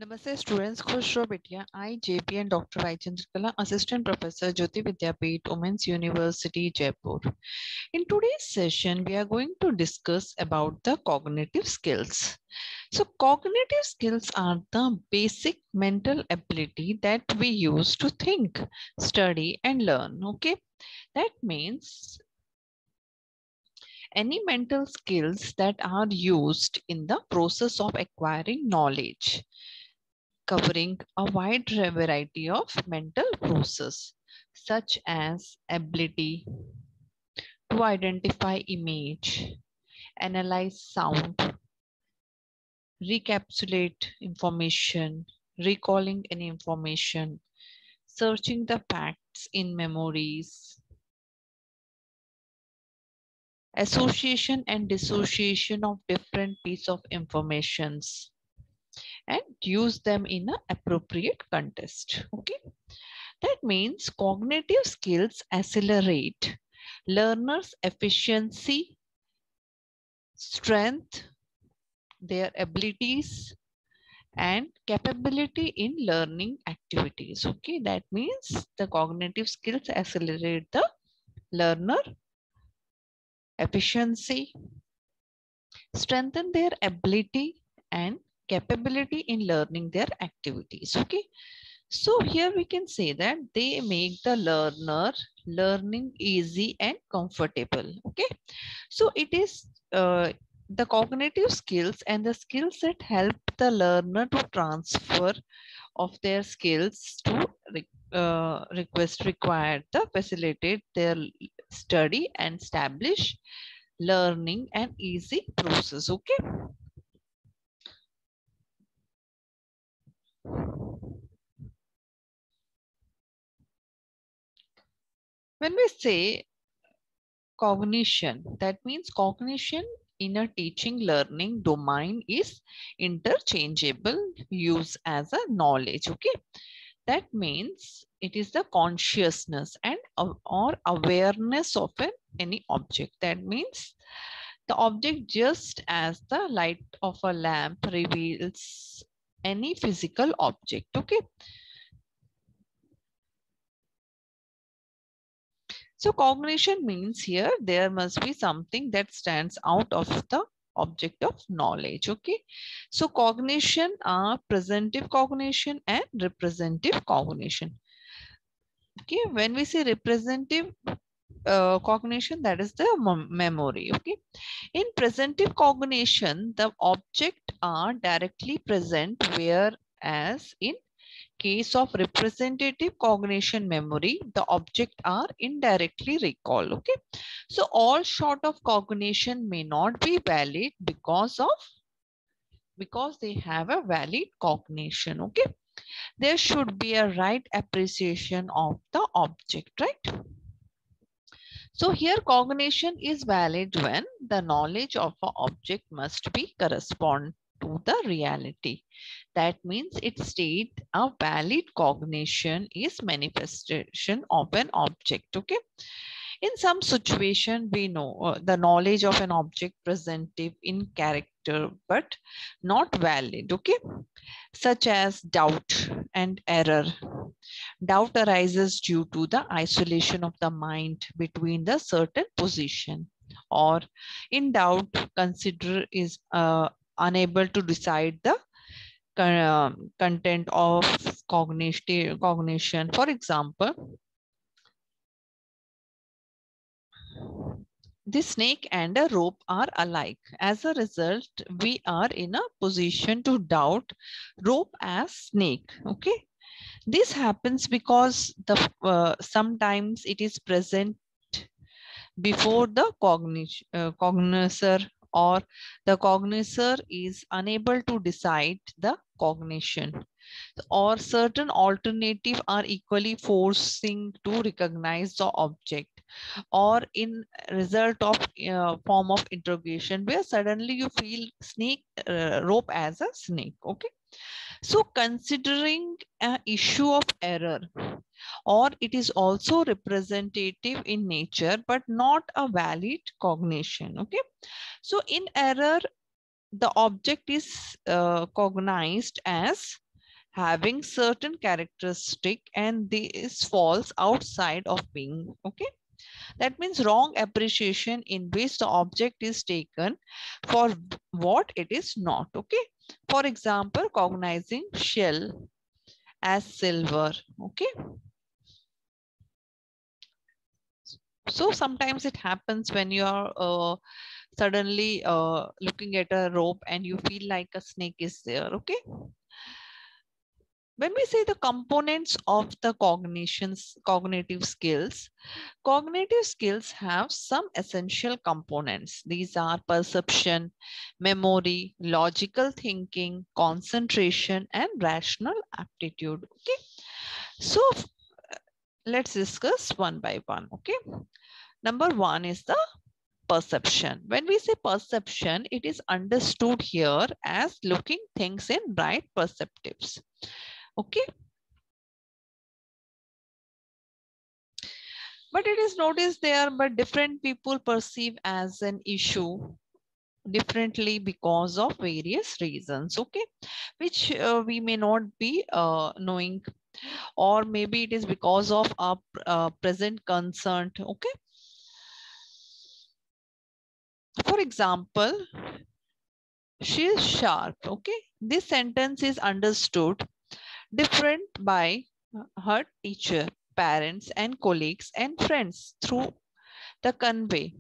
Namaste students, Khush Raho Betiya. I, JP and Dr. Vaichandra Kala, Assistant Professor, Jyoti Vidyapeeth, Women's University, Jaipur. In today's session, we are going to discuss about the cognitive skills. So cognitive skills are the basic mental ability that we use to think, study and learn. Okay, that means any mental skills that are used in the process of acquiring knowledge, covering a wide variety of mental process such as ability to identify image, analyze sound, recapitulate information, recalling any information, searching the facts in memories, association and dissociation of different pieces of informations, and use them in an appropriate context. Okay, that means cognitive skills accelerate learners' efficiency, strength, their abilities, and capability in learning activities. Okay, that means the cognitive skills accelerate the learner efficiency, strengthen their ability and capability in learning their activities. Okay, so here we can say that they make the learning easy and comfortable. Okay, so it is the cognitive skills and the skills that help the learner to transfer of their skills to request required to facilitate their study and establish learning and easy process. Okay, when we say cognition, that means cognition in a teaching learning domain is interchangeable use as a knowledge. Okay, that means it is the consciousness and or awareness of any object. That means the object, just as the light of a lamp reveals any physical object. Okay, so cognition means here there must be something that stands out of the object of knowledge. Okay, so cognition are presentive cognition and representative cognition. Okay, when we say representative cognition, that is the memory. Okay, in presentive cognition the object are directly present, whereas in case of representative cognition memory, the object are indirectly recalled. Okay, so all short of cognition may not be valid because they have a valid cognition. Okay, there should be a right appreciation of the object, right? So here cognition is valid when the knowledge of an object must be correspond to the reality. That means it states a valid cognition is manifestation of an object. Okay. In some situation, we know the knowledge of an object presentive in character, but not valid. Okay. Such as doubt and error. Doubt arises due to the isolation of the mind between the certain position, or in doubt consider is unable to decide the content of cognition. For example, the snake and a rope are alike. As a result, we are in a position to doubt rope as snake. Okay, this happens because the sometimes it is present before the cognoscer, or the cognoscer is unable to decide the cognition, or certain alternative are equally forcing to recognize the object, or in result of form of interrogation where suddenly you feel snake rope as a snake. Okay, so considering an issue of error, or it is also representative in nature but not a valid cognition. Okay, so in error the object is cognized as having certain characteristic, and this falls outside of being. Okay, that means wrong appreciation in which the object is taken for what it is not. Okay, for example, cognizing shell as silver. Okay, so sometimes it happens when you are suddenly looking at a rope and you feel like a snake is there. Okay, when we say the components of the cognitive skills have some essential components. These are perception, memory, logical thinking, concentration, and rational aptitude. Okay, so let's discuss one by one. Okay, number one is the perception. When we say perception, it is understood here as looking things in right perspectives. Okay, but it is noticed there, but different people perceive as an issue differently because of various reasons. Okay, which we may not be knowing, or maybe it is because of our present concern. Okay, for example, she is sharp. Okay, this sentence is understood different by her teacher, parents, and colleagues and friends through the convey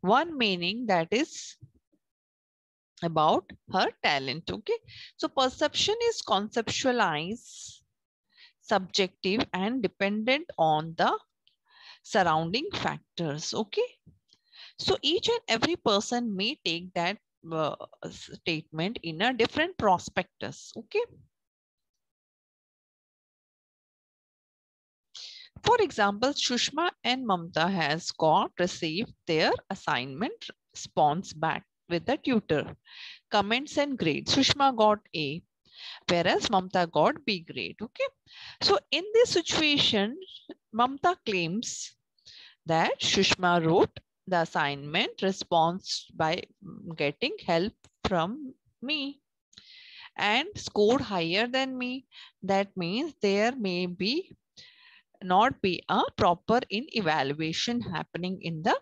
one meaning, that is about her talent. Okay, so perception is conceptualized, subjective, and dependent on the surrounding factors. Okay, so each and every person may take that statement in a different prospectus. Okay, for example, Shushma and Mamta has got received their assignment response back with the tutor, comments and grades. Shushma got A, whereas Mamta got B grade. Okay, so in this situation, Mamta claims that Shushma wrote the assignment response by getting help from me and scored higher than me. That means there may be not be a proper in evaluation happening in the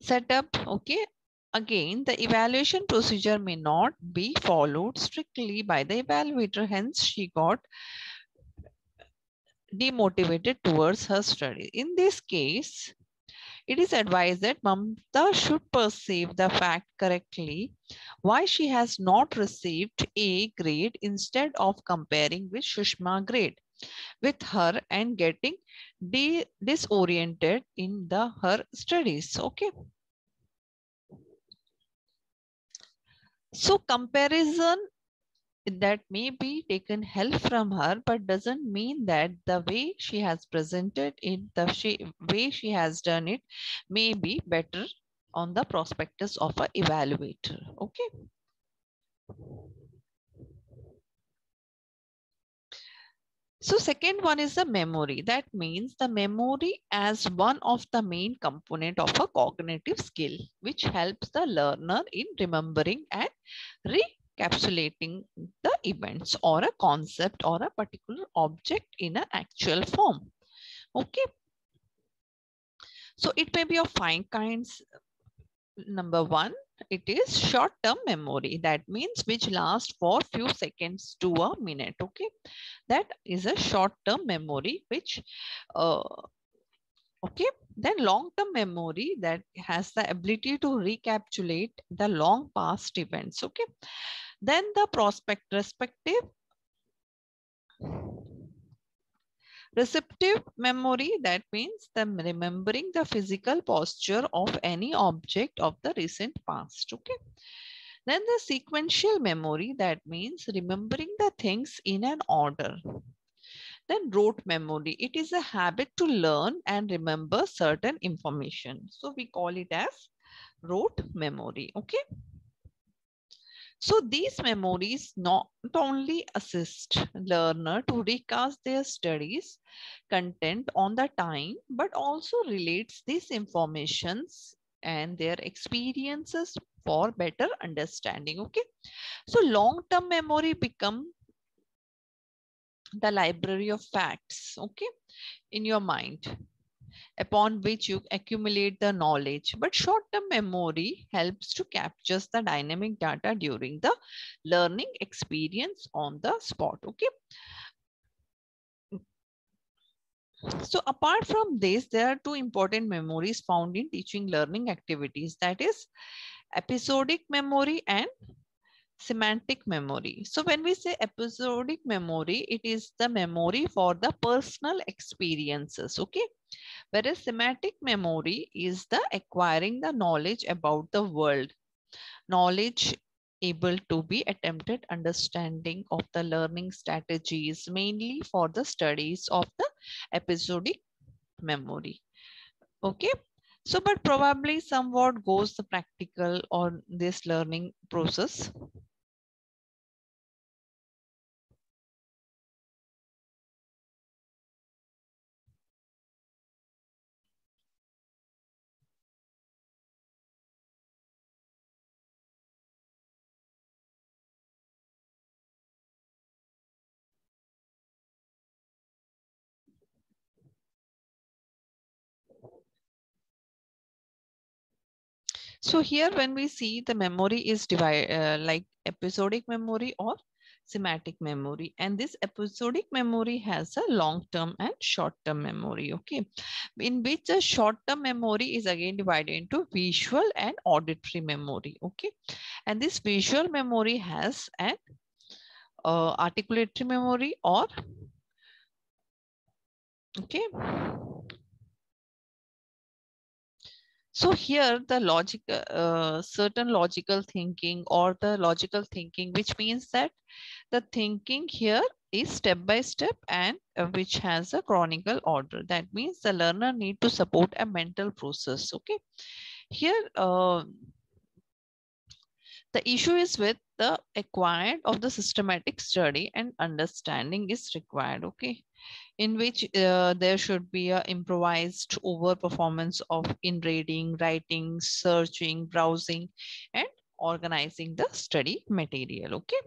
setup. Okay, again, the evaluation procedure may not be followed strictly by the evaluator, hence she got demotivated towards her study. In this case, it is advised that Mamta should perceive the fact correctly why she has not received A grade instead of comparing with Shushma grade with her and getting disoriented in her studies. Okay, so comparison that may be taken help from her, but doesn't mean that the way she has presented it, way she has done it may be better on the prospectus of a evaluator. Okay, so second one is the memory. That means the memory as one of the main component of a cognitive skill, which helps the learner in remembering and recapitulating the events or a concept or a particular object in an actual form. Okay, so it may be of five kinds. Number one, it is short-term memory. That means which lasts for few seconds to a minute. Okay, that is a short-term memory which okay, then long-term memory that has the ability to recapitulate the long past events. Okay, then the receptive memory, that means the remembering the physical posture of any object of the recent past. Okay, then the sequential memory, that means remembering the things in an order. Then rote memory, it is a habit to learn and remember certain information. So we call it as rote memory. Okay, so these memories not only assist learner to recast their studies content on the time, but also relates these informations and their experiences for better understanding. Okay, so long-term memory become the library of facts, okay, in your mind, upon which you accumulate the knowledge. But short-term memory helps to capture the dynamic data during the learning experience on the spot, okay. So apart from this, there are two important memories found in teaching learning activities, that is episodic memory and semantic memory. So when we say episodic memory, it is the memory for the personal experiences, okay? Whereas semantic memory is the acquiring the knowledge about the world, knowledge able to be attempted understanding of the learning strategies, mainly for the studies of the episodic memory, okay. So but probably somewhat goes the practical on this learning process. So here when we see the memory is divided like episodic memory or semantic memory, and this episodic memory has a long term and short term memory, okay, in which the short term memory is again divided into visual and auditory memory, okay, and this visual memory has an articulatory memory or okay. So here the logic, certain logical thinking or the logical thinking, which means that the thinking here is step by step and which has a chronicle order. That means the learner need to support a mental process. Okay. Here, the issue is with the acquired of the systematic study and understanding is required. Okay, in which there should be a improvised over performance of in reading, writing, searching, browsing, and organizing the study material. Okay.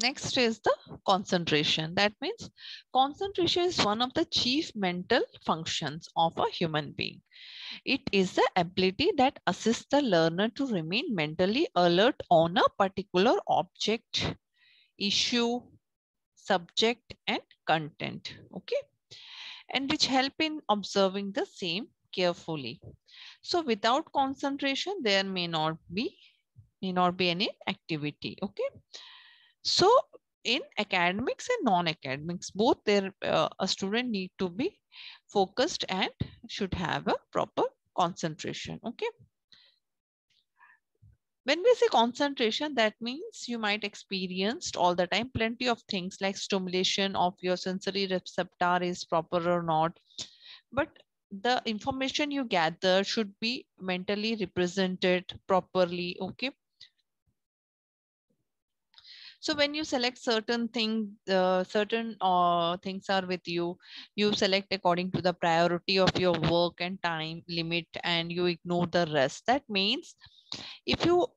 Next is the concentration. That means concentration is one of the chief mental functions of a human being. It is the ability that assists the learner to remain mentally alert on a particular object, issue, subject, and content. Okay. And which help in observing the same carefully. So without concentration, there may not be any activity. Okay. So in academics and non-academics, both a student need to be focused and should have a proper concentration. Okay. When we say concentration, that means you might experienced all the time plenty of things like stimulation of your sensory receptor is proper or not. But the information you gather should be mentally represented properly. Okay. So when you select certain things are with you, you select according to the priority of your work and time limit, and you ignore the rest. That means if you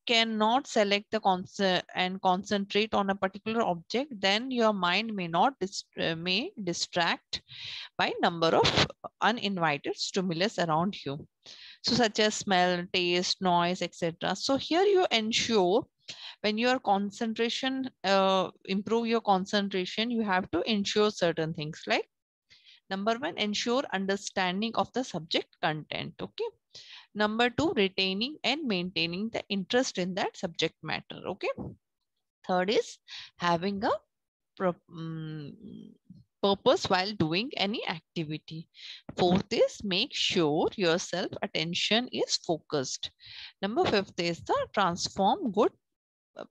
cannot select the concept and concentrate on a particular object, then your mind may distract by number of uninvited stimulus around you. So such as smell, taste, noise, etc. So here you ensure when your concentration, improve your concentration, you have to ensure certain things like number one, ensure understanding of the subject content. Okay. Number two, retaining and maintaining the interest in that subject matter. Okay. Third is having a purpose while doing any activity. Fourth is make sure your self attention is focused. Number fifth is the transform good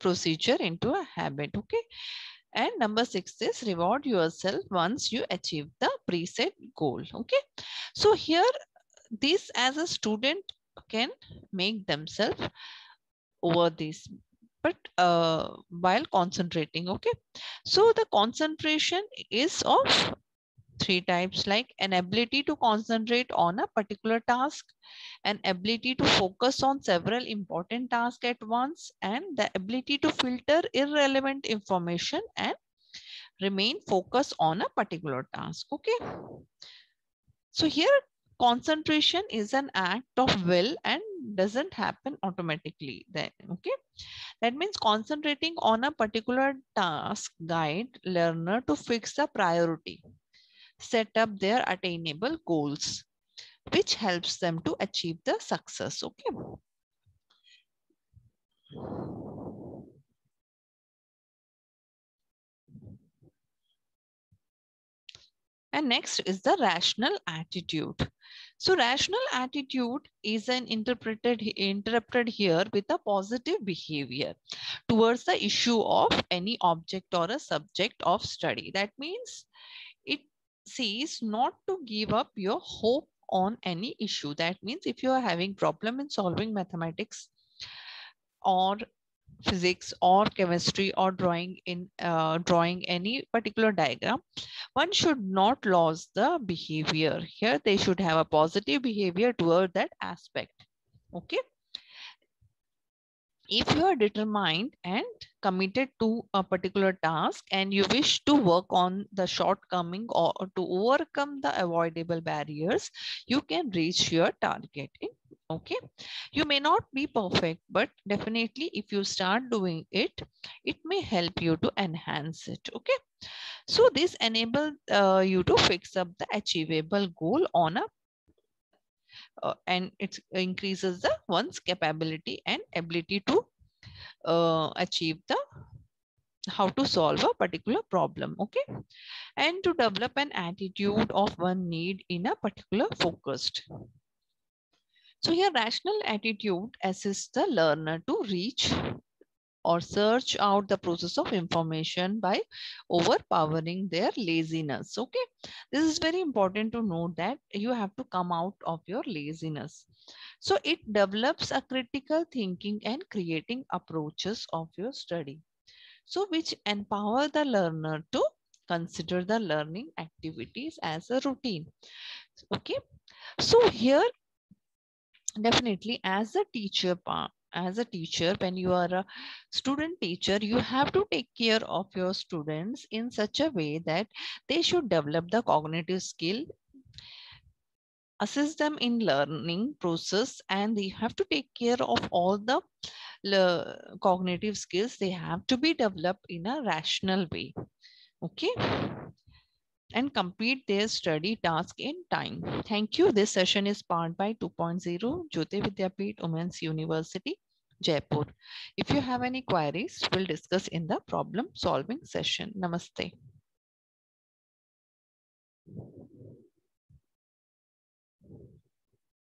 procedure into a habit. Okay. And number six is reward yourself once you achieve the preset goal. Okay. So here, this as a student can make themselves over this. but while concentrating. Okay, so the concentration is of three types, like an ability to concentrate on a particular task, an ability to focus on several important tasks at once, and the ability to filter irrelevant information and remain focused on a particular task. Okay, so here concentration is an act of will and doesn't happen automatically then. Okay, that means concentrating on a particular task guide learner to fix the priority, set up their attainable goals, which helps them to achieve the success. Okay. And next is the rational attitude. So rational attitude is an interpreted here with a positive behavior towards the issue of any object or a subject of study. That means it says not to give up your hope on any issue. That means if you are having problem in solving mathematics or physics or chemistry or drawing any particular diagram, one should not lose the behavior. Here they should have a positive behavior toward that aspect. Okay, if you are determined and committed to a particular task and you wish to work on the shortcoming or to overcome the avoidable barriers, you can reach your target. Okay, you may not be perfect, but definitely if you start doing it, it may help you to enhance it. Okay, so this enables you to fix up the achievable goal on a and it increases the one's capability and ability to achieve the how to solve a particular problem. Okay, and to develop an attitude of one need in a particular focused. So here rational attitude assists the learner to reach or search out the process of information by overpowering their laziness. Okay, this is very important to note that you have to come out of your laziness. So it develops a critical thinking and creating approaches of your study, so which empower the learner to consider the learning activities as a routine. Okay, so here definitely as a teacher, when you are a student teacher, you have to take care of your students in such a way that they should develop the cognitive skill, assist them in learning process, and they have to take care of all the cognitive skills. They have to be developed in a rational way. Okay, and complete their study task in time. Thank you. This session is powered by 2.0 Jyoti Vidyapeeth Women's University, Jaipur. If you have any queries, we'll discuss in the problem solving session. Namaste.